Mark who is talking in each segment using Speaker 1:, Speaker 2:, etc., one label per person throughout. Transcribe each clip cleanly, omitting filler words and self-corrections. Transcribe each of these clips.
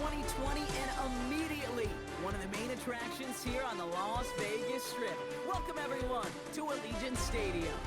Speaker 1: 2020 and immediately one of the main attractions here on the Las Vegas Strip. Welcome everyone to Allegiant Stadium.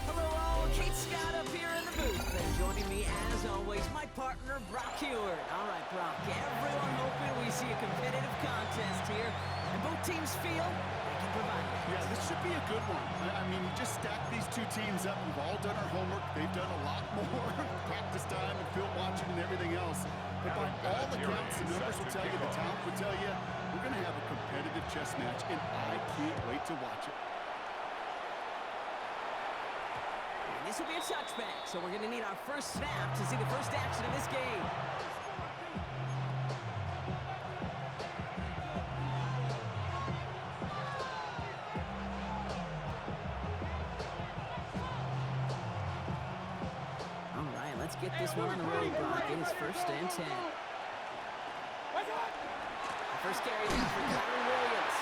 Speaker 1: Hello all, Kate Scott up here in the booth, and joining me as always, my partner Brock Huard. All right, Brock, everyone hoping we see a competitive contest here, and both teams feel they can provide that.
Speaker 2: Yeah, this should be a good one. I mean, you just stack these two teams up. We've all done our homework. They've done a lot more practice time and field watching and everything else. But by all accounts, the numbers will tell you, the talent will tell you, we're going to have a competitive chess match, and I can't wait to watch it.
Speaker 1: This will be a touchback, so we're going to need our first snap to see the first action of this game. All right, let's get this one on the road, Brock. It is 1st and 10. First carry now for Connor Williams.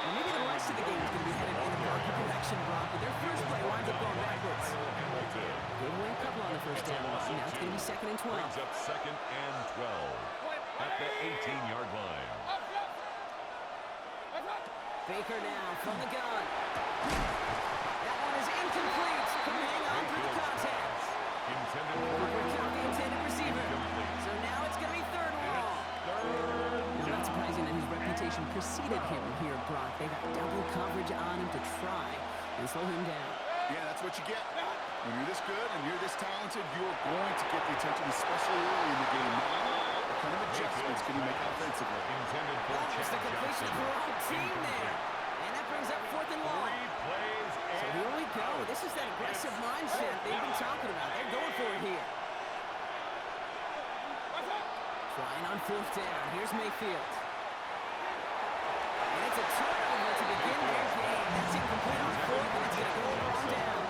Speaker 1: And maybe the rest of the game is going to be headed in the wrong direction, Brock, but their first play winds up going backwards. Good win couple on the first down. Now it's going to be 2nd and 12.
Speaker 3: Brings up 2nd and 12 at the 18-yard line.
Speaker 1: Baker now from the gun. That one is incomplete. Couldn't hang on through the contact.
Speaker 3: Intended for
Speaker 1: Work out the intended receiver. So now it's going to be 3rd and long. Now, not surprising that his reputation preceded him here, Brock. They got double coverage on him to try and slow him down.
Speaker 2: Yeah, that's what you get. When you're this good and you're this talented, you're going to get the attention, especially early in the game. Now, what kind of adjustments can you make offensively?
Speaker 3: intended for
Speaker 1: Almost the completion of the wrong team there. And that brings up 4th and long.
Speaker 3: 3 plays
Speaker 1: So here we go. This is that aggressive mindset they've been talking about. They're going for it here. Trying on 4th down. Here's Mayfield. And it's a turnover to begin their game. That's incomplete on 4th, and it's going to go over on down.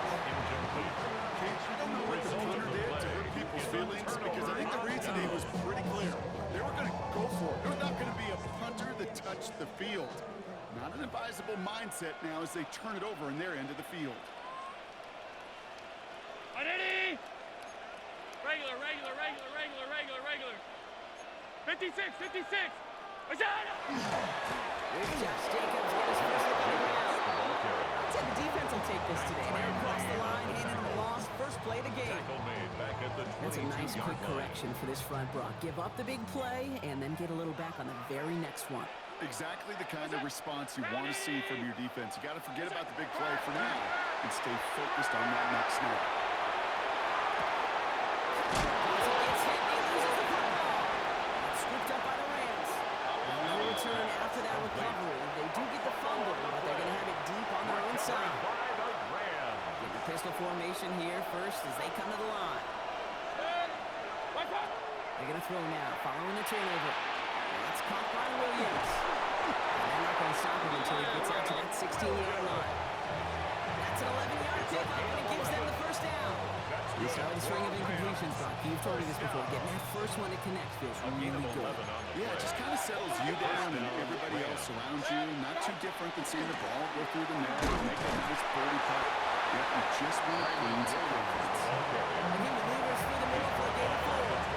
Speaker 2: I don't know what the punter did to hurt people's feelings, because I think the reasoning was pretty clear. They were going to go for it. There's not going to be a punter that touched the field. Not an advisable mindset now as they turn it over in their end of the field.
Speaker 4: Ready? Regular. 56.
Speaker 1: Here's Josh Jacobs get his first hit on the ground. I'd say the defense will take this today. They're across the line, handing them a loss. First play of the game.
Speaker 3: tackle made back at the 22-yard line.
Speaker 1: That's a nice quick correction for this front, Brock. Give up the big play and then get a little back on the very next one.
Speaker 2: Exactly the kind of response you want to see from your defense. You got to forget about the big play for now and stay focused on that next snap.
Speaker 1: As he gets hit, he loses the football. It's scooped up by the Rams. And no return after that recovery. They do get the fumble, but they're going to have it deep on their own side.
Speaker 3: By the Rams.
Speaker 1: Get the pistol formation here first as they come to the line. They're going to throw now, following the turnover. That's caught by Williams. And they're not going to stop him until he gets out to that 16-yard line. That's an 11-yard pickup, and it gives them the first down. We started a string of incompletions, Brock. You've told me this before. Getting that first one to connect feels really good.
Speaker 2: Yeah, it just kind of settles you down and everybody else around you. Not too different than seeing the ball go through the net and make a nice birdie putt. Yep, you just want to clean some confidence.
Speaker 1: Again, the leaders through the middle for a gain of 4.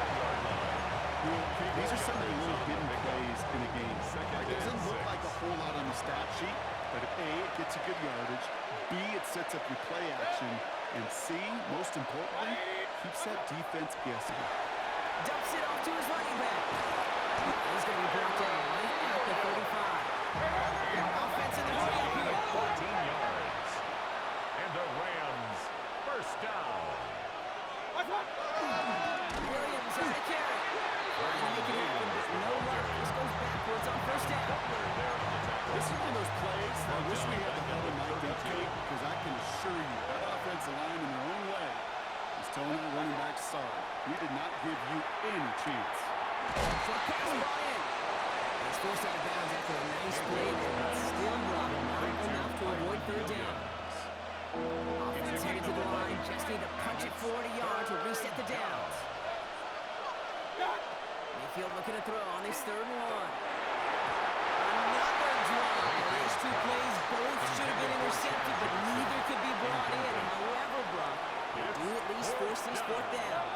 Speaker 2: These are some of the little hidden plays in a game. It doesn't look like a whole lot on the stat sheet, but if A, it gets you good yardage, B, it sets up your play action, and C, most importantly, keeps that defense guessing.
Speaker 1: Dumps it off to his running back. He's going to be brought down right at the 35. Offense in the hurry up here.
Speaker 3: 14 yards. And the Rams, first down.
Speaker 1: Williams has a carry. Trying to make it happen, but no luck. This goes backwards on 1st down.
Speaker 2: This is one of those plays I wish we had the other night that Kate, because I can assure you that offensive line in their own way is telling the running back, sorry, we did not give you any chance.
Speaker 1: Short pass ball in. He's forced out of bounds after a nice play there, but still not enough to avoid 3rd down. Offense headed to the line, just need to punch it 40 yards to reset the downs. Mayfield looking to throw on his 3rd and 1. Another drop. These 2 plays both should have been intercepted, but neither could be brought in. However, Brock, they do at least force this 4th down.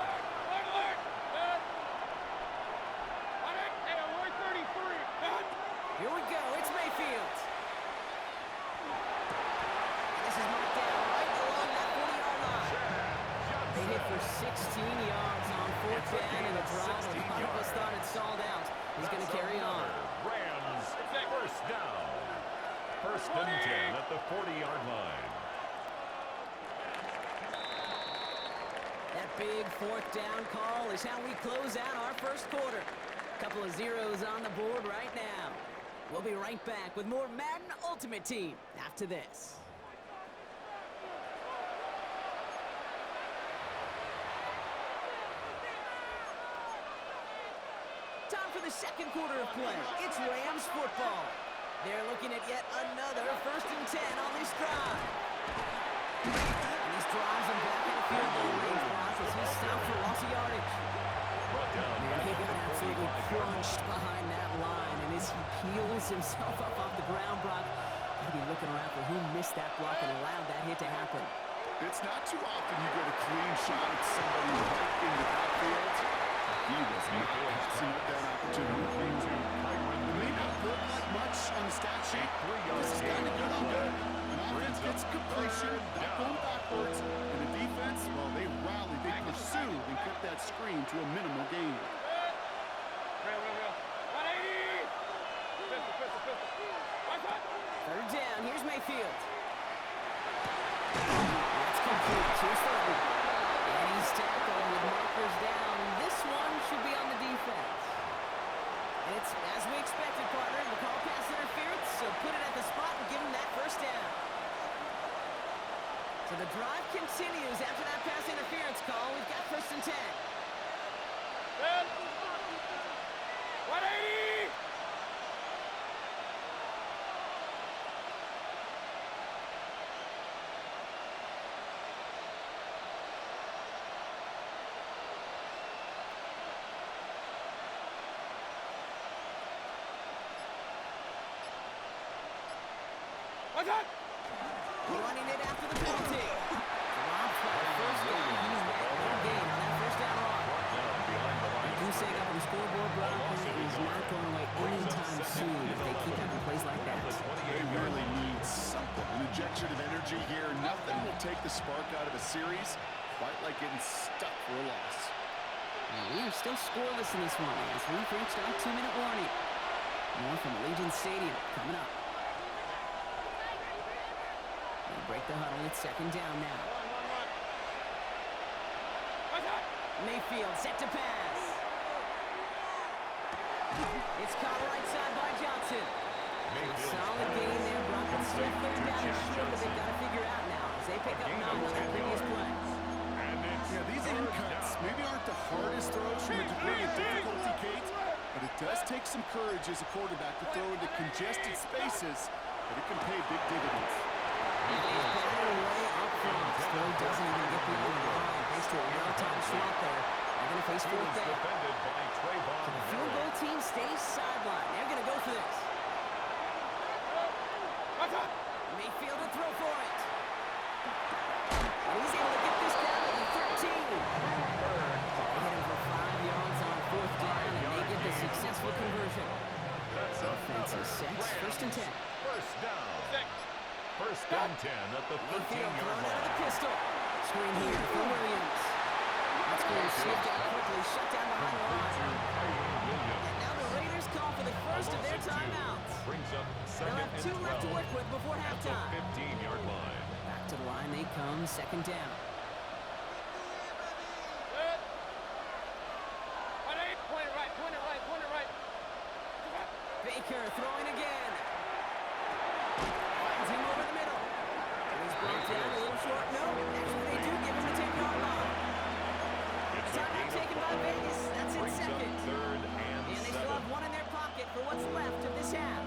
Speaker 1: good for 16 yards on fourth down in a drive. A lot of us thought it stalled out. He's going to carry on.
Speaker 3: Rams, first down. First and 10 at the 40-yard line.
Speaker 1: That big fourth down call is how we close out our first quarter. Couple of zeros on the board right now. We'll be right back with more Madden Ultimate Team after this. Time for the second quarter of play. It's Rams football. They're looking at yet another first and 10 on this drive. And this drives him back in the field goal range block as he's stopped for loss of yardage. Man, he got absolutely crunched behind that line, and as he peels himself up off the ground, Brock, he'll be looking around for who missed that block and allowed that hit to happen.
Speaker 2: It's not too often you get a clean shot at somebody right in the backfield. He was not passing up that opportunity. It may not look like much on the stat sheet. This is kind of good on good. An offense gets completion, not going backwards. And the defense, well, they rallied, they pursued, and kept that screen to a minimal gain.
Speaker 4: Real. 180!
Speaker 1: Third down, here's Mayfield. That's complete, here's Thurman. And he's tackled with markers down. This one should be on the defense. And it's as we expected, partner. The call pass interference, so put it at the spot and give him that first down. So the drive continues after that pass interference call. We've got first and 10.
Speaker 4: 180! What's up?
Speaker 1: Running it after the penalty. Rob for the first down. He's back. No gain on that first down run. Dusek up on the scoreboard, Brock, is not going away anytime soon if they keep having plays like that.
Speaker 2: They really need something. An injection of energy here. Nothing will take the spark out of a series quite like getting stuck for a loss.
Speaker 1: And we are still scoreless in this one as we've reached our 2-minute warning. More from Allegiant Stadium coming up. They break the huddle. It's second down now.
Speaker 4: What's up?
Speaker 1: Mayfield set to pass. It's caught right side by Johnson. Solid gain there, Brock. It's still third down and short, but they've got to figure out now as they pick up 9 on that previous play.
Speaker 2: Yeah, these in cuts maybe aren't the hardest throws from a degree of difficulty, Kate, but it does take some courage as a quarterback to throw into congested spaces, but it can pay big dividends.
Speaker 1: He's batted away up front. Throw doesn't even get beyond the line. Thanks to a well-timed swat there. They're going to face fourth down. So the field goal team stays sideline. They're going to go for this.
Speaker 4: What's up?
Speaker 1: Mayfield to throw for it. And he's able to get this down to the 13. They hit him for 5 yards on fourth down, and they get the successful conversion. Offense is set. First and 10.
Speaker 3: First down.
Speaker 4: Six.
Speaker 3: First and 10 at the
Speaker 1: Mayfield
Speaker 3: 13-yard
Speaker 1: thrown out of the
Speaker 3: line.
Speaker 1: pistol. Screen here for Williams. That's going to sneak down quickly, shut down behind the line. And now the Raiders call for the first of their timeouts.
Speaker 3: Brings up
Speaker 1: They'll
Speaker 3: second
Speaker 1: have
Speaker 3: and
Speaker 1: 2 left to
Speaker 3: 12
Speaker 1: work with before
Speaker 3: at the
Speaker 1: halftime.
Speaker 3: 15-yard line.
Speaker 1: Back to the line they come, second down.
Speaker 4: 180. Point it right.
Speaker 1: Baker throwing again. Finds him over the middle. And he's brought down a little short. No, actually they do give him the 10-yard line.
Speaker 3: It's a
Speaker 1: Timeout
Speaker 3: gain of
Speaker 1: taken by
Speaker 3: 5.
Speaker 1: Vegas. That's in
Speaker 3: Brings up
Speaker 1: second.
Speaker 3: third and
Speaker 1: And they still
Speaker 3: 7.
Speaker 1: have one in their pocket for what's left of this half.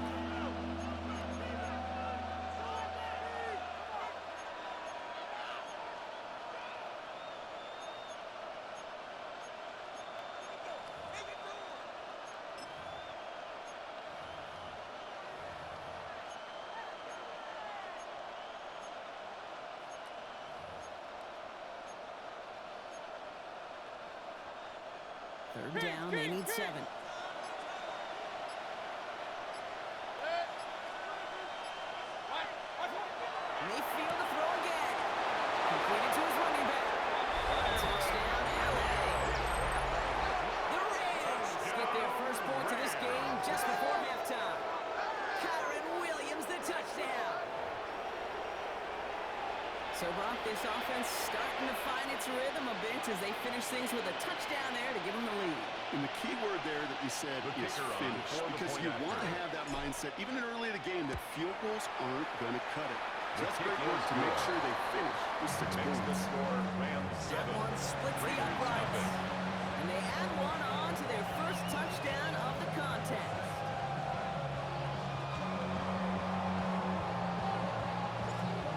Speaker 1: Third down, they need 7. Mayfield to throw again. Completed to his running back. Touchdown. offense starting to find its rhythm a bit as they finish things with a touchdown there to give them the lead.
Speaker 2: And the key word there that we said is finish, because you want to have that mindset, even early in the game, that field goals aren't going to cut it. So that's great work to make sure they finish with 6
Speaker 3: Makes the
Speaker 2: points.
Speaker 3: score Rams 7.
Speaker 1: That one splits the uprights. And they add one on to their first touchdown of the contest.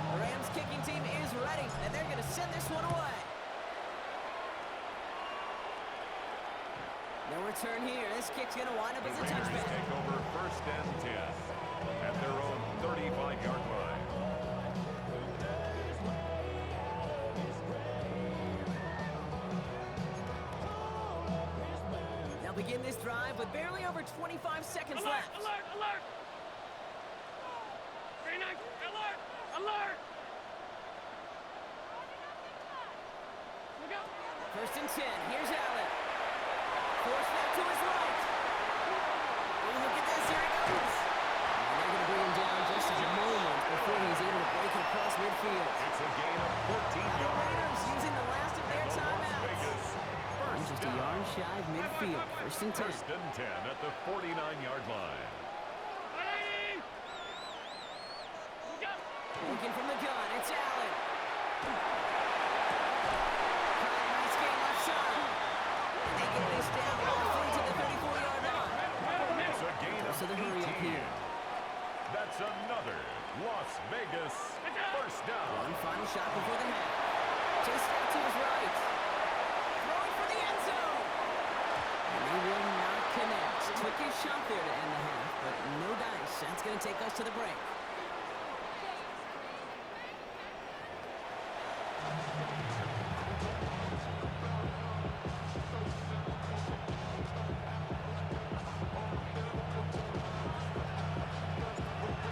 Speaker 1: The Rams kicking team is ready, and they're going to send this one away. No return here. This kick's going to wind up
Speaker 3: The
Speaker 1: as a
Speaker 3: Raiders
Speaker 1: touchback.
Speaker 3: take over 1st and 10 at their own 35-yard line.
Speaker 1: They'll begin this drive with barely over 25 seconds
Speaker 4: Alert,
Speaker 1: left.
Speaker 4: alert, alert! 39, alert, alert! Look out!
Speaker 1: 1st and 10. Here's Allen. Force that to his right. Oh, look at this. Here he goes. And they're going to bring him down just a moment before he's able to break it across midfield.
Speaker 3: It's a gain of 14
Speaker 1: Now the
Speaker 3: yards.
Speaker 1: Raiders using the last of their
Speaker 3: Las
Speaker 1: timeouts.
Speaker 3: Vegas.
Speaker 1: And
Speaker 3: First
Speaker 1: just a
Speaker 3: down.
Speaker 1: yard shy of midfield. 1st and 10.
Speaker 3: 1st and 10 at the 49-yard line.
Speaker 4: 180! Look out!
Speaker 1: Looking from the gun. It's Allen. Nice game left side. And they get this down roughly to the 34-yard line.
Speaker 3: It's a gain of
Speaker 1: So the hurry up
Speaker 3: 18.
Speaker 1: here.
Speaker 3: That's another Las Vegas first down.
Speaker 1: One final shot before the half. Just out to his right. Throwing for the end zone. And they will not connect. Took his shot there to end the half, but no dice. That's going to take us to the break.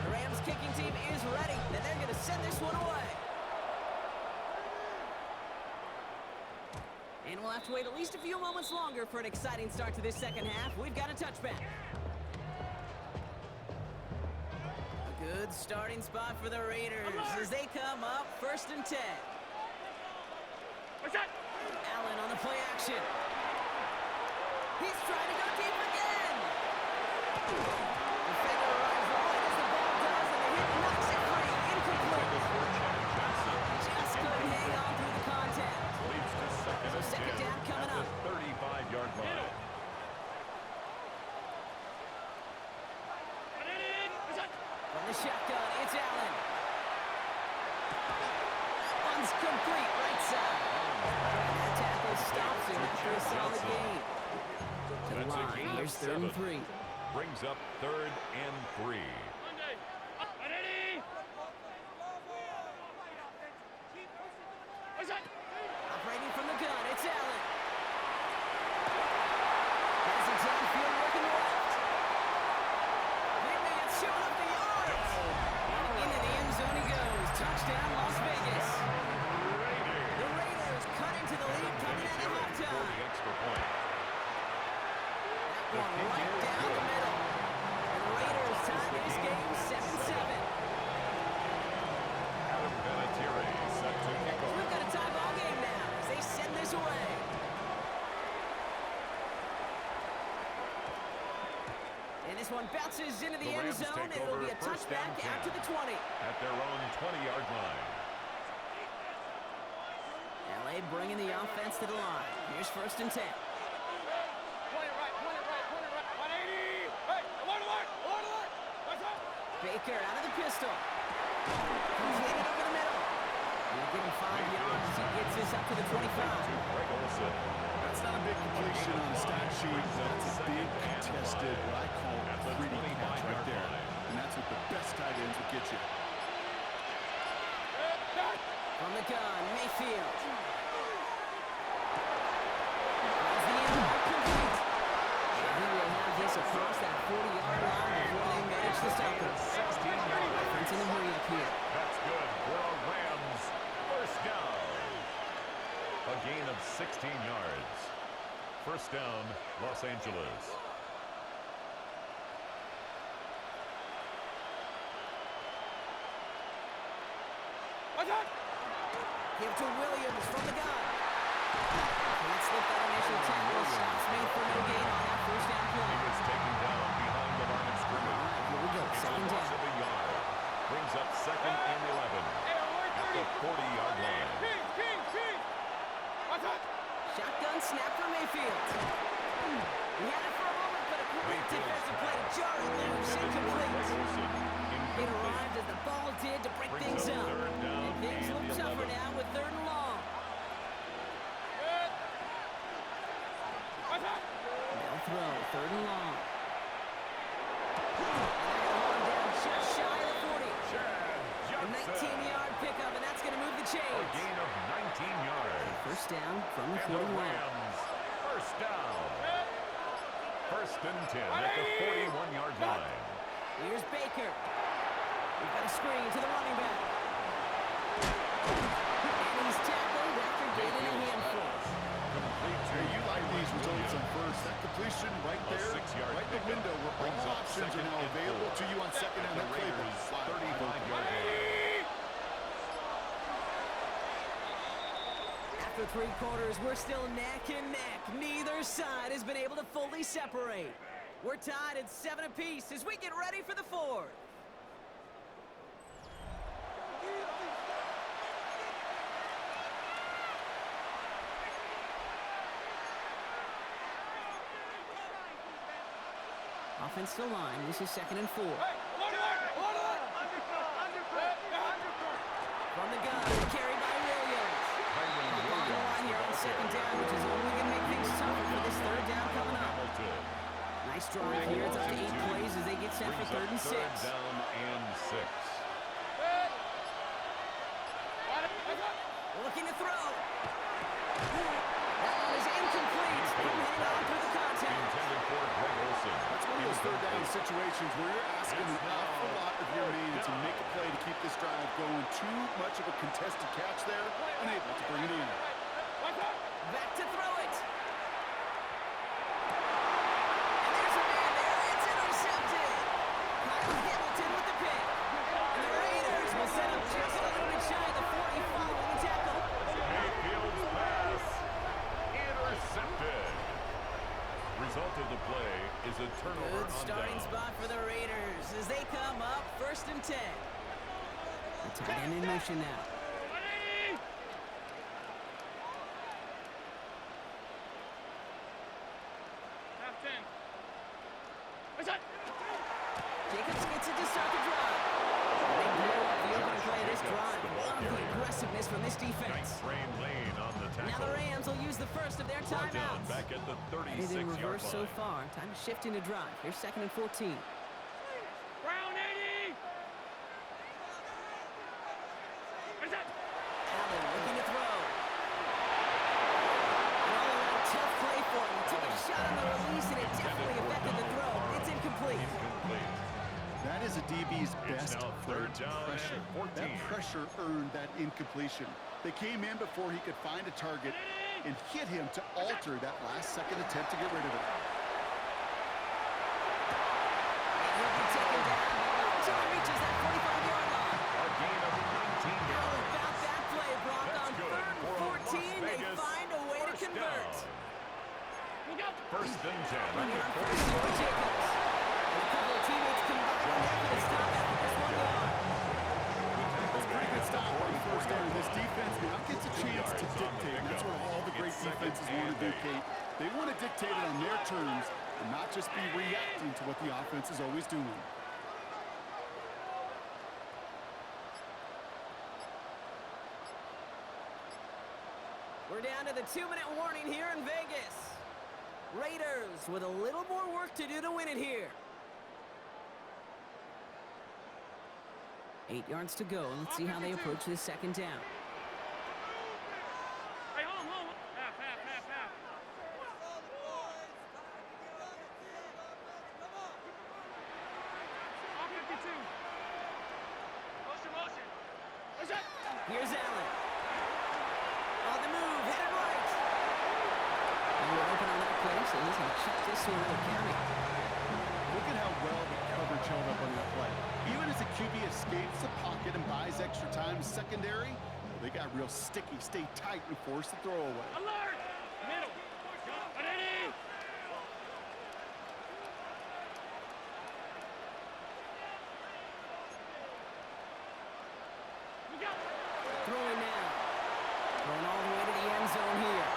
Speaker 1: The Rams kicking team is ready, and they're going to send this one away. And we'll have to wait at least a few moments longer for an exciting start to this second half. We've got a touchback. A good starting spot for the Raiders as they come up 1st and 10.
Speaker 4: What's that?
Speaker 1: Allen on the play action. He's trying to go deep again. Defender arrives right as the ball does, and the hit knocks it free. Incomplete. Just couldn't hang on through the contact.
Speaker 3: Leads to
Speaker 1: So second down coming
Speaker 3: at
Speaker 1: up.
Speaker 3: the 35-yard line.
Speaker 4: 180! What's that?
Speaker 1: From the shotgun, it's Allen. One's complete, right side. That tackle stops him after a solid gain. To the
Speaker 3: That's a
Speaker 1: line,
Speaker 3: gain of
Speaker 1: here's 3rd and
Speaker 3: 7.
Speaker 1: 3.
Speaker 3: Brings up 3rd and 3.
Speaker 4: Monday! 180! What's that?
Speaker 1: Operating from the gun, it's Allen. Has it downfield working left. Big man showing up the yards. And into the end zone he goes. Touchdown, Las Vegas. The Raiders cut into the lead coming out of
Speaker 3: For the
Speaker 1: halftime.
Speaker 3: extra point.
Speaker 1: That one right down the middle. And the Raiders tie this game 7-7.
Speaker 3: Adam Vinatieri set to kick
Speaker 1: So
Speaker 3: off.
Speaker 1: we've got a tie ball game now as they send this away. And this one bounces into the end
Speaker 3: Rams
Speaker 1: zone, and
Speaker 3: take
Speaker 1: it'll be
Speaker 3: over
Speaker 1: a
Speaker 3: 1st
Speaker 1: touchback
Speaker 3: and 10
Speaker 1: out to the 20.
Speaker 3: at their own 20-yard line.
Speaker 1: LA bringing the offense to the line. Here's 1st and 10.
Speaker 4: Point it right, point it right, point it right. 180! Hey, alert, alert, alert, alert! What's that?
Speaker 1: Baker out of the pistol. Completed over the middle. He'll get him 5 yards as he gets this up to the 25.
Speaker 3: Greg Olsen.
Speaker 2: That's not a big completion on the stat sheet. That's a big contested, what I call
Speaker 3: At the
Speaker 2: 3D catch
Speaker 3: 25-yard
Speaker 2: right there.
Speaker 3: line.
Speaker 2: And that's what the best tight ends will get you.
Speaker 1: From the gun, Mayfield. Runs the end, complete. And he will have this across that 40-yard line before they manage to stop him.
Speaker 3: 16 yards.
Speaker 1: Offense in the hurry up here.
Speaker 3: That's good for a Rams first down. A gain of 16 yards. First down, Los Angeles.
Speaker 4: What's that?
Speaker 1: Give to Williams from the gun. Can't slip that initial tackle. Shots made for no gain on that first down
Speaker 3: He
Speaker 1: play.
Speaker 3: was taken down behind the line of scrimmage.
Speaker 1: All right, here we go.
Speaker 3: It's a
Speaker 1: Second
Speaker 3: loss
Speaker 1: down.
Speaker 3: of a yard. Brings up 2nd and 11 at the 40-yard line.
Speaker 4: Kings! Watch out!
Speaker 1: Shotgun snap for Mayfield. He had it for a moment, but a great defensive play to jar it loose. Incomplete. It arrived as the ball did to break
Speaker 3: Brings
Speaker 1: things
Speaker 3: up
Speaker 1: up.
Speaker 3: 3rd down
Speaker 1: And things
Speaker 3: and
Speaker 1: look tougher
Speaker 3: 11.
Speaker 1: now with 3rd and long.
Speaker 4: Watch out!
Speaker 1: They'll throw 3rd and long. And they're going down just shy of the 40. A 19-yard pickup, and that's going to move the
Speaker 3: A
Speaker 1: chains.
Speaker 3: gain of 19 yards.
Speaker 1: First down from the
Speaker 3: And the
Speaker 1: 41.
Speaker 3: Rams, first down. 1st and 10 at the 41-yard line.
Speaker 1: Here's Baker. We've got a screen to the running back. And he's tackled after gaining a handful.
Speaker 2: Hey, you like these results on first. That completion right
Speaker 3: A
Speaker 2: there,
Speaker 3: 6-yard
Speaker 2: right in the
Speaker 3: pickup
Speaker 2: window where
Speaker 3: brings
Speaker 2: all
Speaker 3: up
Speaker 2: options are
Speaker 3: 2nd
Speaker 2: now
Speaker 3: and
Speaker 2: available
Speaker 3: 4.
Speaker 2: to you on second down.
Speaker 3: The
Speaker 2: That playbook
Speaker 3: Raiders,
Speaker 2: is wide
Speaker 3: 35-yard
Speaker 2: open.
Speaker 3: gain.
Speaker 1: After 3 quarters, we're still neck and neck. Neither side has been able to fully separate. We're tied at 7 apiece as we get ready for the 4th. Offensive line, this is 2nd and 4. From the gun, carried by Williams. On the line here on 2nd down, which is only going to make things tougher for this 3rd down coming up.
Speaker 3: Hamilton
Speaker 1: Nice drive here. It's up to 8 plays as they get set for
Speaker 3: brings
Speaker 1: 3rd and
Speaker 3: up
Speaker 1: 6.
Speaker 3: 3rd down and 6.
Speaker 1: Looking to throw. That one is incomplete. Couldn't hang on through the contact.
Speaker 3: Intended for Greg Olsen.
Speaker 2: That's one of those third down situations where you're asking an awful lot of your man to make a play to keep this drive going. Too much of a contested catch there, unable to bring it in.
Speaker 1: Back to throw it. And there's a man there. It's intercepted. Kyle Hamilton with the pick. And the Raiders will set up just a little bit shy of the 40 following the tackle.
Speaker 3: Mayfield's pass intercepted. Result of the play is a turnover
Speaker 1: Good
Speaker 3: on
Speaker 1: starting
Speaker 3: down.
Speaker 1: spot for the Raiders as they come up 1st and 10. The tight end in motion now. Jacobs gets it to start the drive. They blow up the opening play of this drive. Love the aggressiveness from this defense.
Speaker 3: Nice Rain Lane on the
Speaker 1: Now
Speaker 3: tackle.
Speaker 1: the Rams will use the first of their
Speaker 3: Brought down
Speaker 1: timeouts.
Speaker 3: back at the
Speaker 1: Headed in
Speaker 3: 36-yard
Speaker 1: reverse so
Speaker 3: line.
Speaker 1: far. Time to shift into drive. Here's 2nd and 14.
Speaker 4: Brown 80!
Speaker 1: Allen looking to throw. And all around tough play for him. He took a shot on the release and it definitely affected the throw. It's incomplete.
Speaker 3: Incomplete.
Speaker 2: That is a DB's best
Speaker 3: now
Speaker 2: friend,
Speaker 3: 3rd down
Speaker 2: pressure.
Speaker 3: and 14.
Speaker 2: That pressure earned that incompletion. They came in before he could find a target and hit him to alter that last-second attempt to get rid of it.
Speaker 1: And he'll be taken down until he reaches that 45-yard line.
Speaker 3: A gain of 19
Speaker 1: How
Speaker 3: yards.
Speaker 1: about that play, Brock?
Speaker 3: That's
Speaker 1: On
Speaker 3: good
Speaker 1: 3rd and
Speaker 3: for a
Speaker 1: 14,
Speaker 3: Las
Speaker 1: they
Speaker 3: Vegas
Speaker 1: find a way to
Speaker 3: first
Speaker 1: convert.
Speaker 3: down. 1st and 10 at
Speaker 1: Running
Speaker 3: the
Speaker 1: on first, Corey Jacobs. And a couple of teammates combined on that for the stop after this 1 yard.
Speaker 2: That's a pretty good stop on the first down. This defense now gets a chance to dictate. And that's what all the great defenses want to do, Kate. They want to dictate it on their terms and not just be reacting to what the offense is always doing.
Speaker 1: We're down to the 2-minute warning here in Vegas. Raiders with a little more work to do to win it here. 8 yards to go, and let's see how they approach this 2nd down.
Speaker 4: Hey, hold on. Half. All 52. Motion. What's that?
Speaker 1: Here's Allen. On the move, headed right. And we're open on that play, so he's going to check this one out counting.
Speaker 2: Look at how well the coverage held up on that play. Even as the QB escapes the pocket and buys extra time secondary, They got real sticky. Stay tight and force the throw away.
Speaker 4: Alert! Middle. 180.
Speaker 1: Throwing now. Going all the way to the end zone here.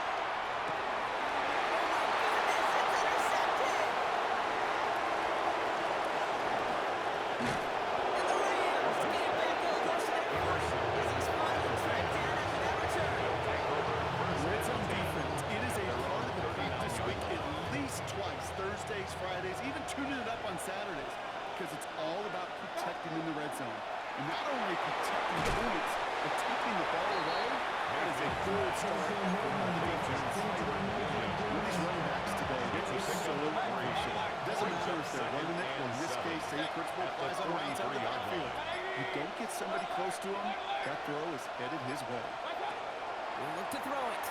Speaker 2: Red zone defense. It is a part of the practice week at least twice. Thursdays, Fridays, even tuning it up on Saturdays. Because it's all about protecting in the red zone. And not only protecting points, but taking the ball away. That is a good start for the defense. These running backs today, they're so crucial. Doesn't matter if they're running it, or in this case, say principal flies on routes out of the backfield. You don't get somebody close to him, that throw is headed his way.
Speaker 1: We'll look to throw it.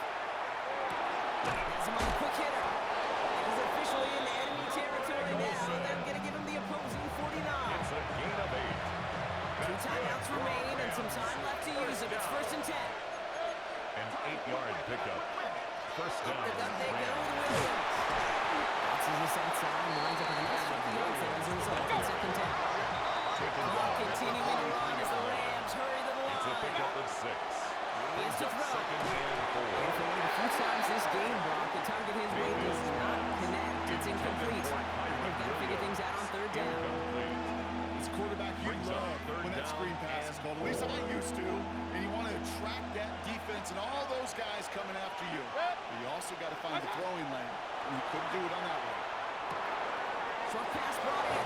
Speaker 1: Has him on the quick hitter. He's officially in enemy territory now. They're going to give him the opposing 49.
Speaker 3: It's a gain of 8.
Speaker 1: 2 timeouts remain and some time left to use them. It's 1st and 10.
Speaker 3: An 8-yard pickup. First down.
Speaker 1: Up they go
Speaker 3: Rams.
Speaker 1: to Williams. Bounces this outside and lines up with a nice 50 yards there as a result on 2nd down.
Speaker 3: Taken
Speaker 1: Clock
Speaker 3: down.
Speaker 1: continuing to run as the Rams hurry to the
Speaker 3: It's a
Speaker 1: line.
Speaker 3: pickup of 6.
Speaker 1: He has to throw.
Speaker 3: Second and 4.
Speaker 1: And for one of the few times this game, Brock, the target his way does not connect. It's incomplete. They've got to figure things out on 3rd down.
Speaker 2: It's quarterback you love when that screen pass is called. At least I used to. And you want to attract that defense and all those guys coming after you. But you also got to find the throwing lane. And you couldn't do it on that one.
Speaker 1: Short pass brought in.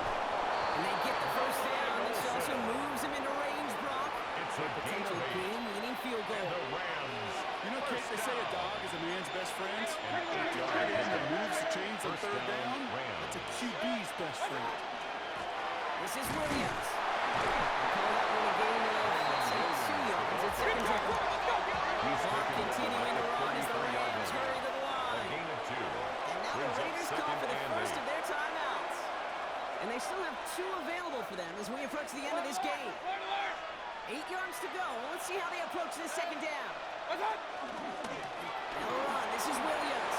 Speaker 1: And they get the 1st down. This also moves him into range, Brock.
Speaker 3: It's a gain
Speaker 1: Potential
Speaker 3: of 8.
Speaker 1: game-winning field
Speaker 3: And
Speaker 1: goal.
Speaker 3: the Rams.
Speaker 2: You know, Kate, they say a dog is a man's best friend.
Speaker 3: An
Speaker 2: Tight
Speaker 3: 8-yard
Speaker 2: end that
Speaker 3: pickup.
Speaker 2: moves the chains on
Speaker 3: First
Speaker 2: 3rd down.
Speaker 3: Rams.
Speaker 2: That's a QB's best friend.
Speaker 1: This is Williams. Call that one a gain of 2 yards. It's 2nd down.
Speaker 3: He's
Speaker 1: Clock
Speaker 3: taken
Speaker 1: continuing to
Speaker 3: the
Speaker 1: run as the
Speaker 3: 34-yard
Speaker 1: Rams
Speaker 3: line.
Speaker 1: hurry to the
Speaker 3: A
Speaker 1: line.
Speaker 3: gain of 2.
Speaker 1: And now the
Speaker 3: Brings up
Speaker 1: Raiders call
Speaker 3: second
Speaker 1: for the
Speaker 3: and
Speaker 1: first
Speaker 3: 8.
Speaker 1: of their timeouts. And they still have 2 available for them as we approach the end of this game. 8 yards to go. Let's see how they approach this 2nd down. Now the run. This is Williams.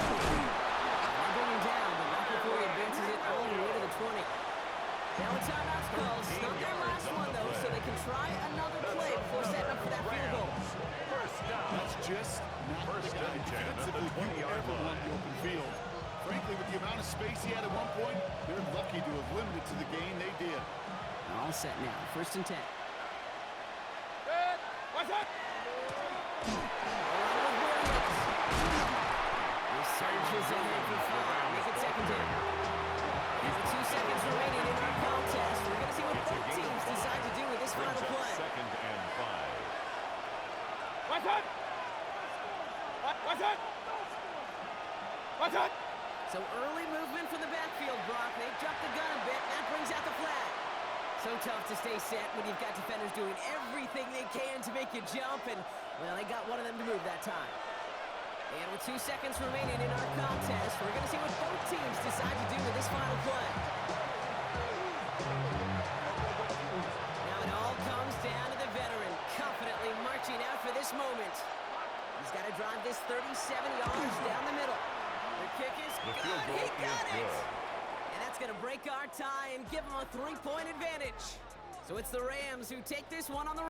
Speaker 1: They're going down, but not before he advances it all the way to the 20. Now a timeout's called. It's not their last one, though, so they can try another play before setting up for that field goal.
Speaker 3: First down.
Speaker 2: That's just not
Speaker 3: First
Speaker 2: the guy
Speaker 3: and 10 at the
Speaker 2: defensively you
Speaker 3: 20-yard
Speaker 2: ever
Speaker 3: line.
Speaker 2: want in the open field. Frankly, with the amount of space he had at one point, they're lucky to have limited to the game they did.
Speaker 1: All set now. 1st and 10.
Speaker 4: What's up?
Speaker 1: Surges ahead for 5. Make it 2nd down. With the 2 seconds remaining in our contest, we're going to see what both teams decide to do with this final
Speaker 3: Brings up
Speaker 1: play.
Speaker 3: second and 5.
Speaker 4: What's up? What's up? What's up?
Speaker 1: So early movement from the backfield, Brock. They jumped the gun a bit. That brings out the flag. So tough to stay set when you've got defenders doing everything they can to make you jump, and, well, they got one of them to move that time. And with 2 seconds remaining in our contest, we're going to see what both teams decide to do with this final play. Now it all comes down to the veteran, confidently marching out for this moment. He's got to drive this 37 yards down the middle. The kick is
Speaker 3: The
Speaker 1: good.
Speaker 3: field goal
Speaker 1: He got
Speaker 3: is
Speaker 1: it.
Speaker 3: good.
Speaker 1: And that's going to break our tie and give them a 3-point advantage. So it's the Rams who take this one on the